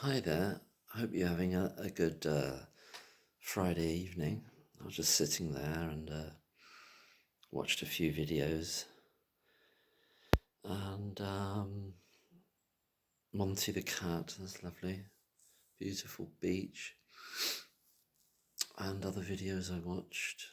Hi there. Hope you're having a good Friday evening. I was just sitting there and watched a few videos and Monty the cat. That's lovely. Beautiful beach and other videos I watched.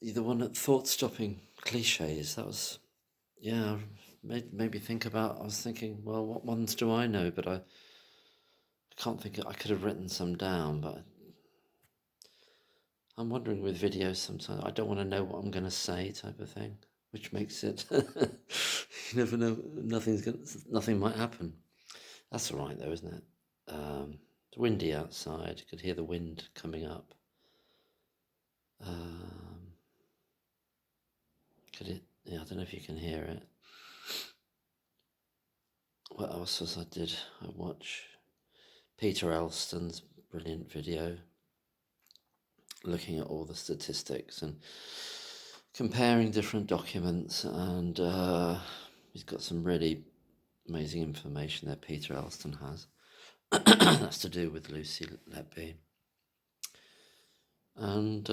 The one at thought stopping cliches. That was yeah. Made me think about. I was thinking, well, what ones do I know? But I can't think. I could have written some down, but I'm wondering with videos sometimes I don't want to know what I'm going to say, type of thing, which makes it you never know. Nothing might happen. That's all right though, isn't it? It's windy outside. You could hear the wind coming up. Um, could it? Yeah, I don't know if you can hear it. What else was I did? I watched Peter Elston's brilliant video looking at all the statistics and comparing different documents, and he's got some really amazing information that Peter Elston has. That's to do with Lucy Letby. And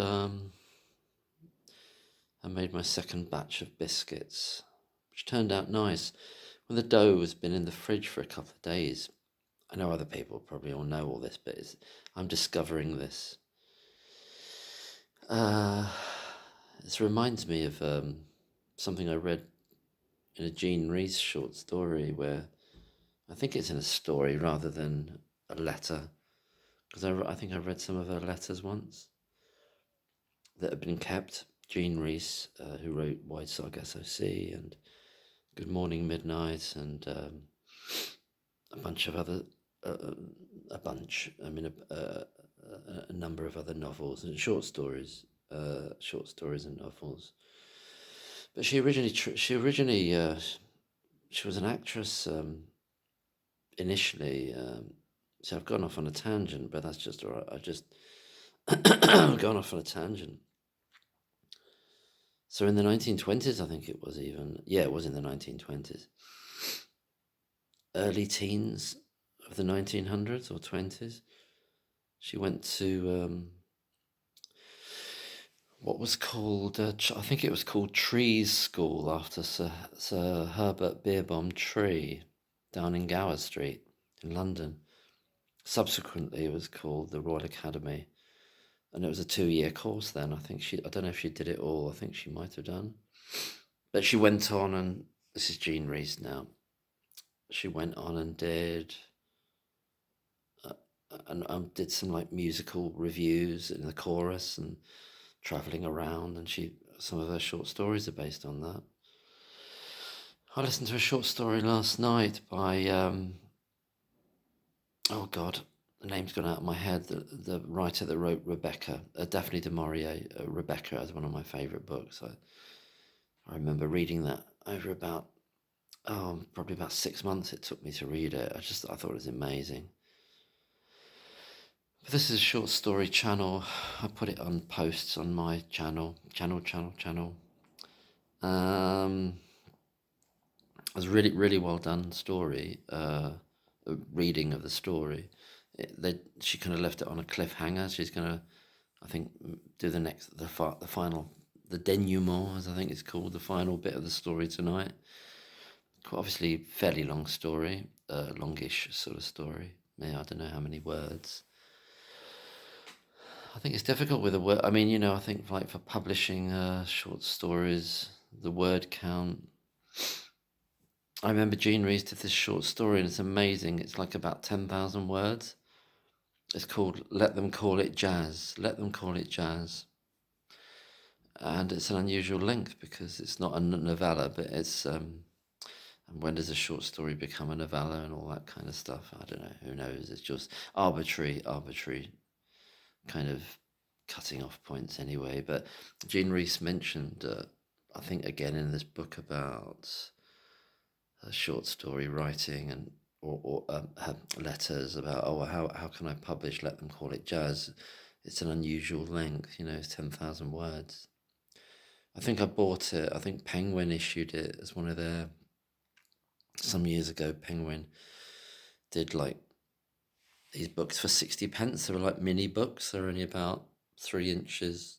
I made my second batch of biscuits, which turned out nice. When the dough has been in the fridge for a couple of days, I know other people probably all know all this, but I'm discovering this. This reminds me of something I read in a Jean Rhys short story, where I think it's in a story rather than a letter, because I think I read some of her letters once that have been kept. Jean Rhys, who wrote Wide Sog SOC and Good Morning Midnight, and a bunch of other, a bunch, I mean, a number of other novels and short stories and novels. But she was an actress initially. So I've gone off on a tangent, but that's just all right. I just gone off on a tangent. So in the 1920s, I think it was even, yeah, it was in the 1920s, early teens of the 1900s or 20s, she went to what was called, I think it was called Trees School, after Sir Herbert Beerbohm Tree, down in Gower Street in London. Subsequently, it was called the Royal Academy, and it was a 2-year course then. I don't know if she did it all, I think she might have done. But she went on, and this is Jean Rhys now. She went on and did some like musical reviews in the chorus and traveling around, and some of her short stories are based on that. I listened to a short story last night by oh god, the name's gone out of my head. The writer that wrote Rebecca, Daphne du Maurier. Rebecca is one of my favourite books. I remember reading that over about probably about 6 months. It took me to read it. I thought it was amazing. But this is a short story channel. I put it on posts on my channel. It was really well done story. A reading of the story. She kind of left it on a cliffhanger. She's gonna, I think, do the final, the denouement, as I think it's called, the final bit of the story tonight. Obviously, fairly long story, longish sort of story. Maybe I don't know how many words. I think it's difficult with a word. I mean, I think like for publishing short stories, the word count. I remember Jean Rhys did this short story, and it's amazing. It's like about 10,000 words. It's called "Let Them Call It Jazz." Let them call it jazz, and it's an unusual length because it's not a novella, but it's. And when does a short story become a novella and all that kind of stuff? I don't know. Who knows? It's just arbitrary kind of cutting off points anyway. But Jean Rhys mentioned, I think again in this book about short story writing and or her letters about how can I publish? Let them call it jazz. It's an unusual length, it's 10,000 words. I think I bought it. I think Penguin issued it as one of their some years ago. Penguin did like these books for 60p. They were like mini books. They're only about 3 inches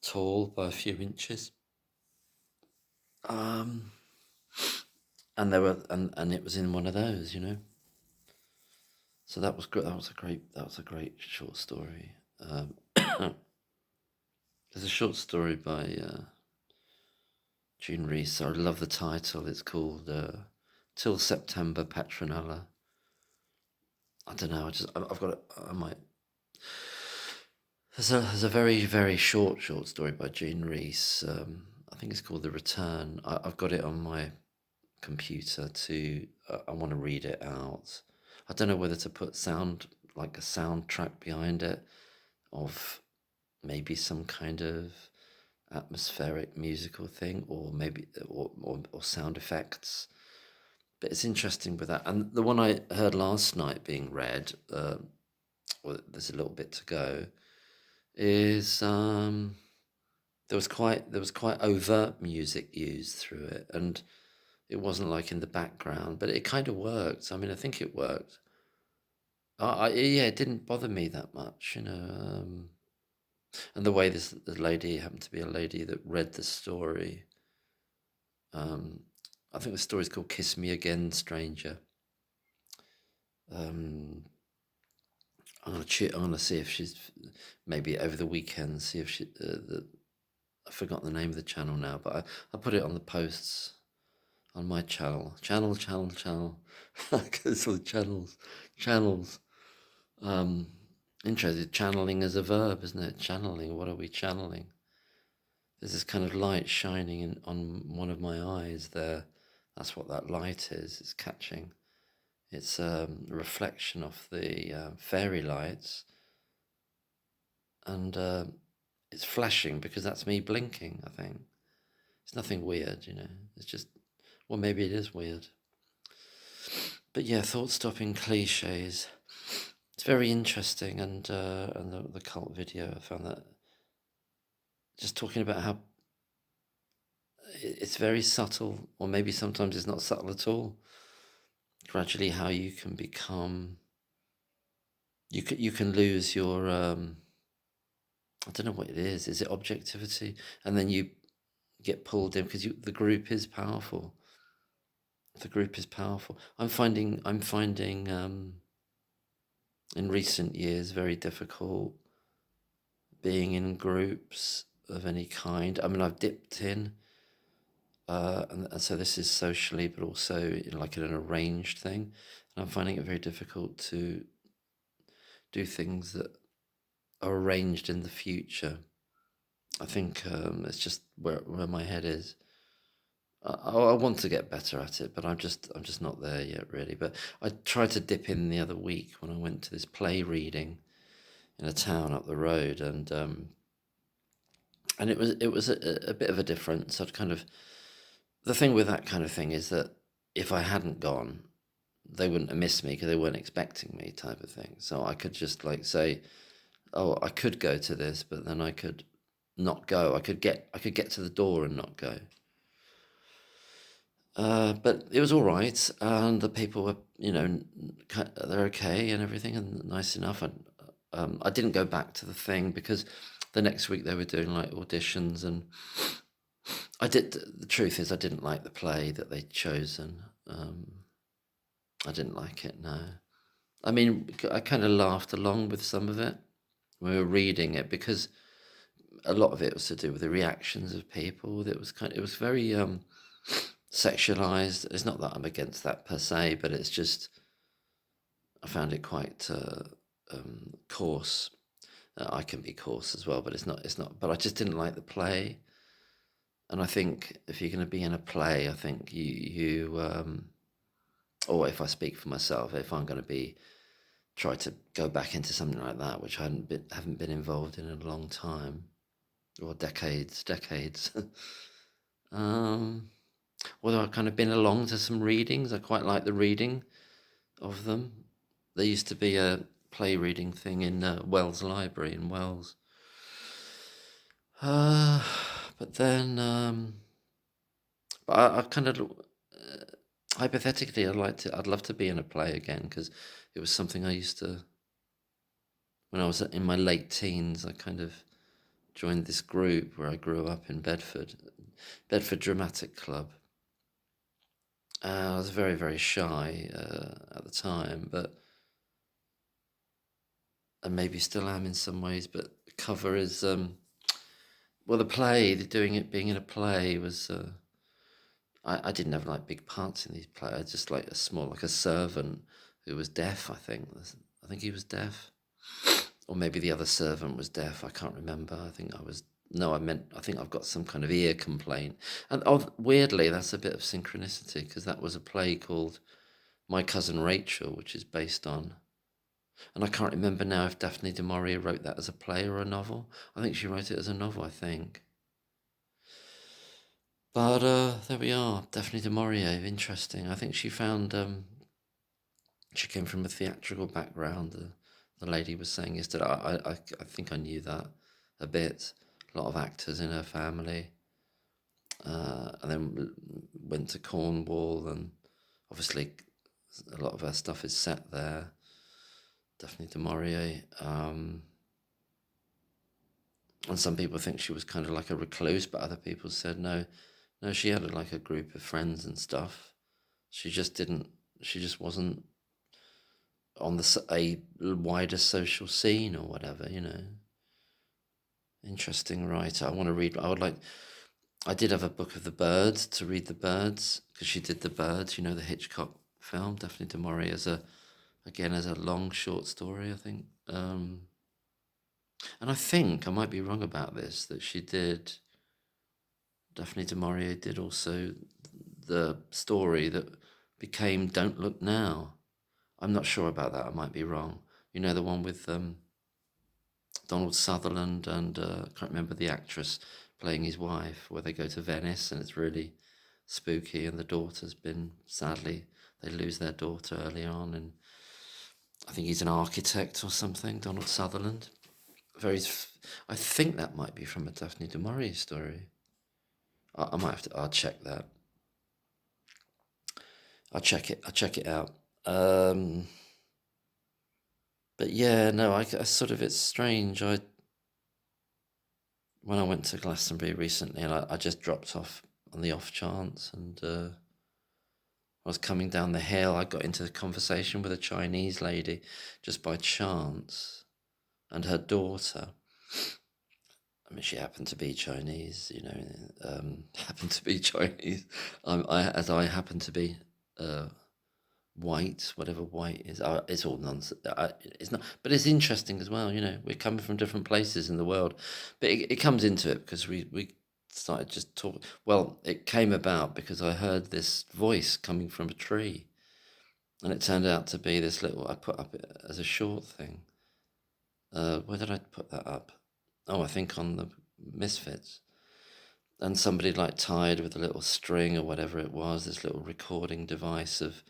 tall by a few inches. Um, and they were, and it was in one of those, you know. So that was great. That was a great short story. There's a short story by Jean Rhys. I love the title. It's called "Till September, Petronella." I don't know. I've got it. I might. There's a very very short story by Jean Rhys. I think it's called "The Return." I've got it on my computer to. I want to read it out. I don't know whether to put like a soundtrack behind it of maybe some kind of atmospheric musical thing, or maybe or sound effects. But it's interesting with that. And the one I heard last night being read, well, there's a little bit to go, is there was quite overt music used through it, and it wasn't like in the background, but it kind of worked. I mean, I think it worked. Yeah, it didn't bother me that much, you know. And the way the lady happened to be a lady that read the story. I think the story's called "Kiss Me Again, Stranger." Um, I'm gonna see if she's maybe over the weekend. See if I've forgotten the name of the channel now, but I put it on the posts on my channel. Channel. Because all the channels. Interested. Channeling as a verb, isn't it? Channeling. What are we channeling? There's this kind of light shining on one of my eyes there. That's what that light is. It's catching. It's a reflection of the fairy lights, and it's flashing because that's me blinking, I think. It's nothing weird, you know. It's just, well, maybe it is weird. But yeah, thought-stopping cliches. It's very interesting, and the cult video, I found that just talking about how it's very subtle, or maybe sometimes it's not subtle at all. Gradually, how you can become, you can lose your I don't know what it is. Is it objectivity? And then you get pulled in because the group is powerful. The group is powerful. I'm finding in recent years very difficult being in groups of any kind. I mean, I've dipped in, and so this is socially, but also like in an arranged thing. And I'm finding it very difficult to do things that are arranged in the future. I think it's just where my head is. I want to get better at it, but I'm just not there yet, really. But I tried to dip in the other week when I went to this play reading in a town up the road, and it was a bit of a difference. I'd kind of, the thing with that kind of thing is that if I hadn't gone, they wouldn't have missed me because they weren't expecting me, type of thing. So I could just like say, oh, I could go to this, but then I could not go. I could get to the door and not go. But it was all right, and the people were, you know, they're okay and everything, and nice enough. And I didn't go back to the thing because the next week they were doing like auditions, and I did. The truth is, I didn't like the play that they'd chosen. I didn't like it. No, I mean, I kind of laughed along with some of it. We were reading it because a lot of it was to do with the reactions of people. It was very sexualized. It's not that I'm against that per se, but it's just I found it quite coarse. I can be coarse as well, but it's not. But I just didn't like the play, and I think if you're going to be in a play, I think or if I speak for myself, if I'm going to try to go back into something like that, which I haven't been involved in a long time, or decades. Although I've kind of been along to some readings, I quite like the reading of them. There used to be a play reading thing in Wells Library in Wells. But then, but I kind of, hypothetically, I'd love to be in a play again because it was something I used to, when I was in my late teens, I kind of joined this group where I grew up in Bedford Dramatic Club. I was very, very shy at the time, and maybe still am in some ways, but cover is, well, being in a play was, I didn't have like big parts in these plays. I just like like a servant who was deaf, I think. I think he was deaf. Or maybe the other servant was deaf. I can't remember. I think I was, no, I think I've got some kind of ear complaint. And weirdly, that's a bit of synchronicity because that was a play called My Cousin Rachel, which is based on, and I can't remember now if Daphne du Maurier wrote that as a play or a novel. I think she wrote it as a novel, I think. But there we are, Daphne du Maurier, interesting. I think she found, she came from a theatrical background. The lady was saying yesterday. I think I knew that a bit. A lot of actors in her family, and then went to Cornwall, and obviously a lot of her stuff is set there. Daphne du Maurier. And some people think she was kind of like a recluse, but other people said no, she had like a group of friends and stuff. She just wasn't on a wider social scene or whatever, Interesting writer. I did have a book of the birds to read the birds because she did the birds, the Hitchcock film, Daphne du Maurier as a long short story, I think. And I think, I might be wrong about this, that Daphne du Maurier did also the story that became Don't Look Now. I'm not sure about that, I might be wrong. The one with Donald Sutherland and I can't remember the actress playing his wife, where they go to Venice and it's really spooky, and the daughter's been, sadly, they lose their daughter early on, and I think he's an architect or something, Donald Sutherland. I think that might be from a Daphne du Maurier story. I might have to. I'll check that. I'll check it out. But yeah, no, I sort of, it's strange. When I went to Glastonbury recently, and I just dropped off on the off chance, and I was coming down the hill. I got into a conversation with a Chinese lady just by chance, and her daughter. I mean, she happened to be Chinese, happened to be Chinese. As I happen to be white, whatever white is. It's all nonsense. It's not, but it's interesting as well. We're coming from different places in the world, but it comes into it because we started just talk. Well, it came about because I heard this voice coming from a tree, and it turned out to be this little. I put up as a short thing. Where did I put that up? Oh, I think on the Misfits. And somebody like tied with a little string or whatever it was, this little recording device of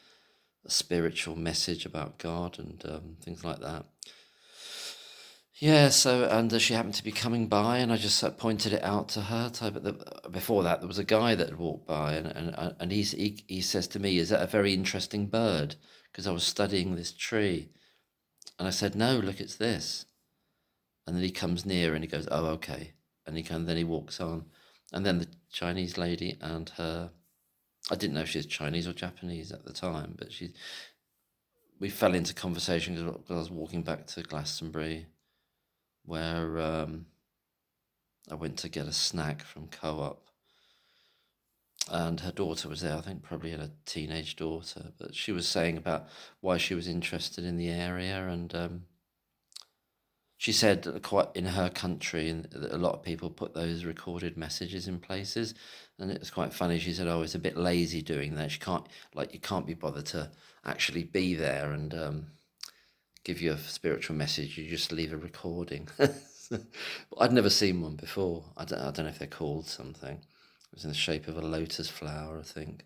a spiritual message about God and things like that. Yeah, so, and she happened to be coming by, and I just pointed it out to her. Before that, there was a guy that had walked by, and he says to me, "Is that a very interesting bird?" Because I was studying this tree. And I said, "No, look, it's this." And then he comes near and he goes, "Oh, okay." And then he walks on. And then the Chinese lady and her, I didn't know if she was Chinese or Japanese at the time, but we fell into conversation because I was walking back to Glastonbury, where I went to get a snack from Co-op. And her daughter was there, I think probably a teenage daughter, but she was saying about why she was interested in the area, and she said that quite in her country, and a lot of people put those recorded messages in places, and it was quite funny. She said, "Oh, it's a bit lazy doing that. You can't be bothered to actually be there and give you a spiritual message. You just leave a recording." I'd never seen one before. I don't know if they're called something. It was in the shape of a lotus flower, I think.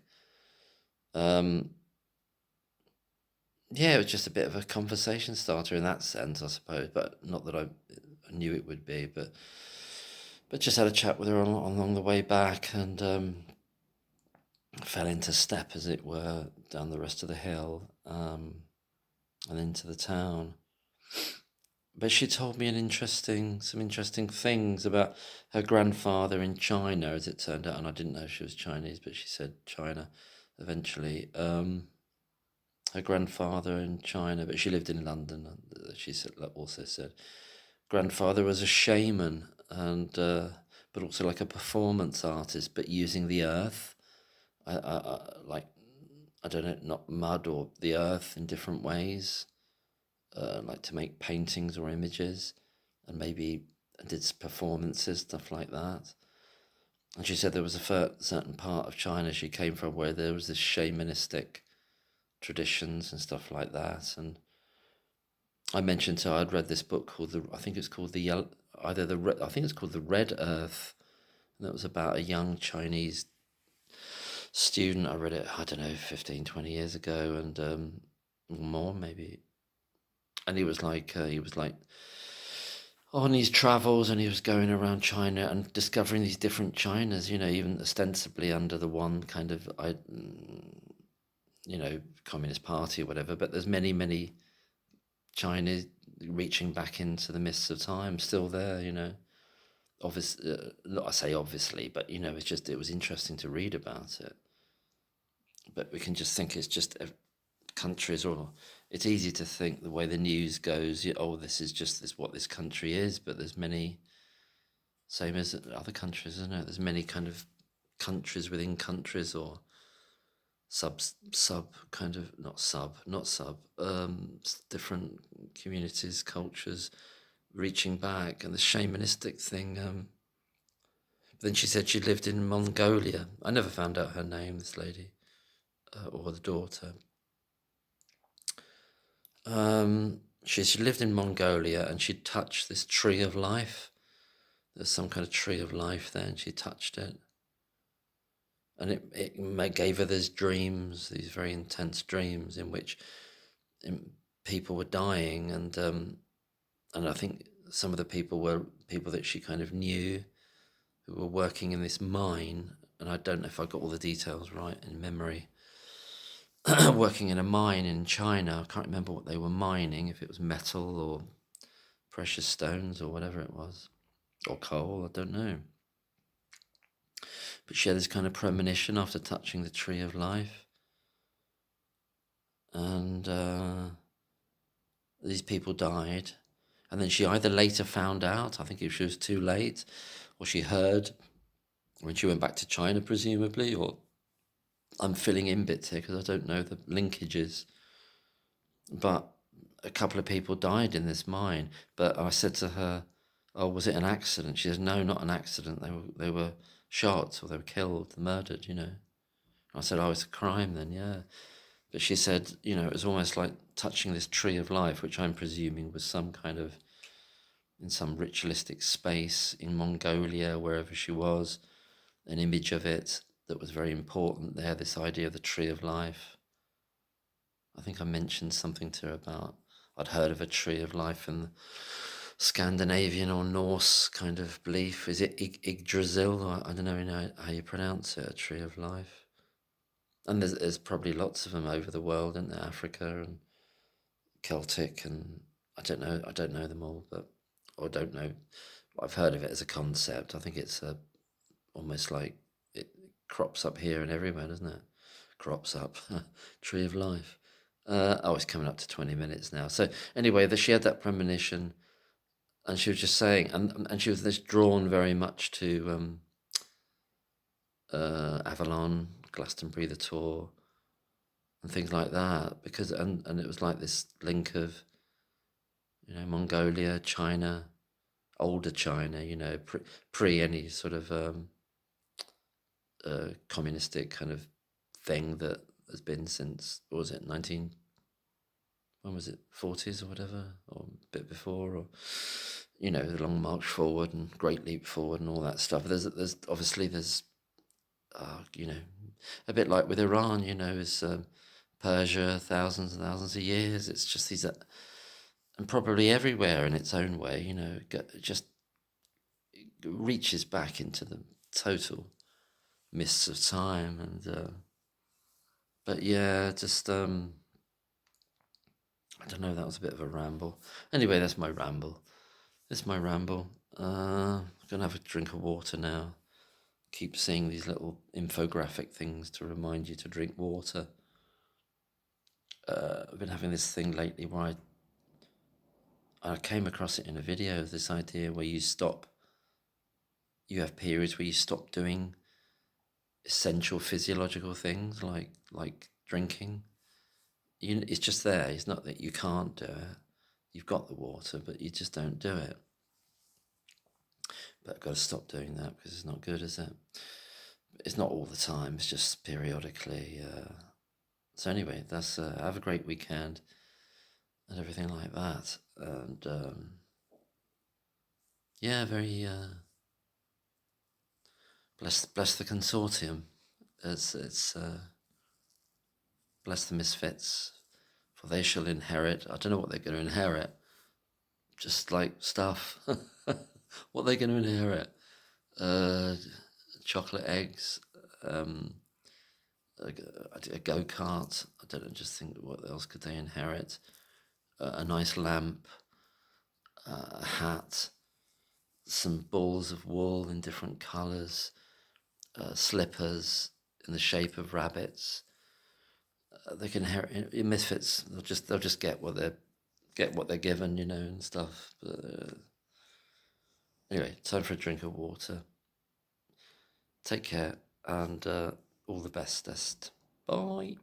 Yeah, it was just a bit of a conversation starter in that sense, I suppose, but not that I knew it would be, but just had a chat with her along the way back, and fell into step, as it were, down the rest of the hill, and into the town. But she told me some interesting things about her grandfather in China, as it turned out, and I didn't know she was Chinese, but she said China eventually. Her grandfather in China, but she lived in London. She also said grandfather was a shaman, and but also like a performance artist, but using the earth, like, I don't know, not mud or the earth, in different ways, like to make paintings or images, and maybe did performances, stuff like that. And she said there was a certain part of China she came from where there was this shamanistic traditions and stuff like that. And I mentioned to her I'd read this book called I think it's called I think it's called The Red Earth, and that was about a young Chinese student. I read it, I don't know, 15, 20 years ago, and more maybe. And he was like on his travels, and he was going around China and discovering these different Chinas, even ostensibly under the one kind of, Communist Party or whatever, but there's many, many China reaching back into the mists of time, still there. Obviously, I say obviously, but it was interesting to read about it. But we can just think it's just countries, or it's easy to think the way the news goes. This is just what this country is, but there's many, same as other countries, isn't it? There's many kind of countries within countries, or sub kind of not sub different communities, cultures reaching back, and the shamanistic thing. Then she said she lived in Mongolia. I never found out her name, this lady, or the daughter. She lived in Mongolia, and she'd touched this tree of life. There's some kind of tree of life there, and she touched it. And it gave her these dreams, these very intense dreams in which people were dying, and I think some of the people were people that she kind of knew, who were working in this mine, and I don't know if I got all the details right in memory. Working in a mine in China. I can't remember what they were mining, if it was metal or precious stones or whatever it was, or coal, I don't know. But she had this kind of premonition after touching the tree of life. And these people died. And then she either later found out, I think if she was too late, or she heard when she went back to China, presumably, or I'm filling in bits here because I don't know the linkages. But a couple of people died in this mine. But I said to her, "Oh, was it an accident?" She says, "No, not an accident. They were shot, or they were killed, murdered, I said, "Oh, it's a crime then, yeah." But she said, it was almost like touching this tree of life, which I'm presuming was some kind of, in some ritualistic space in Mongolia, wherever she was, an image of it that was very important there, this idea of the tree of life. I think I mentioned something to her about, I'd heard of a tree of life in the Scandinavian or Norse kind of belief. Is it Yggdrasil? I don't know how you pronounce it, a tree of life. And there's probably lots of them over the world, in Africa and Celtic, and I don't know them all, or don't know. I've heard of it as a concept. I think it's almost like it crops up here and everywhere, doesn't it? Crops up, tree of life. It's coming up to 20 minutes now. So anyway, she had that premonition, and she was just saying, and she was just drawn very much to Avalon, Glastonbury, the tour, and things like that, because and it was like this link of, Mongolia, China, older China, pre any sort of communistic kind of thing that has been since, what was it, when was it, 40s or whatever, or a bit before, or the Long March Forward and Great Leap Forward and all that stuff. There's obviously a bit like with Iran, is Persia, thousands and thousands of years. It's just these, and probably everywhere in its own way, just reaches back into the total mists of time, and but yeah, just I don't know. That was a bit of a ramble. Anyway, that's my ramble. That's my ramble. I'm gonna have a drink of water now. Keep seeing these little infographic things to remind you to drink water. I've been having this thing lately where I came across it in a video, this idea where you have periods where you stop doing essential physiological things like drinking. It's just there. It's not that you can't do it. You've got the water, but you just don't do it. But I've got to stop doing that because it's not good, is it? It's not all the time. It's just periodically. So anyway, that's have a great weekend and everything like that. And yeah, very bless the consortium. It's bless the misfits, for they shall inherit. I don't know what they're going to inherit. Just like stuff. What are they going to inherit? Chocolate eggs, a go-kart. I don't know, just think what else could they inherit? A nice lamp, a hat, some balls of wool in different colours, slippers in the shape of rabbits. They can inherit misfits. They'll just get what they're given, and stuff. But, anyway, time for a drink of water. Take care and all the bestest. Bye.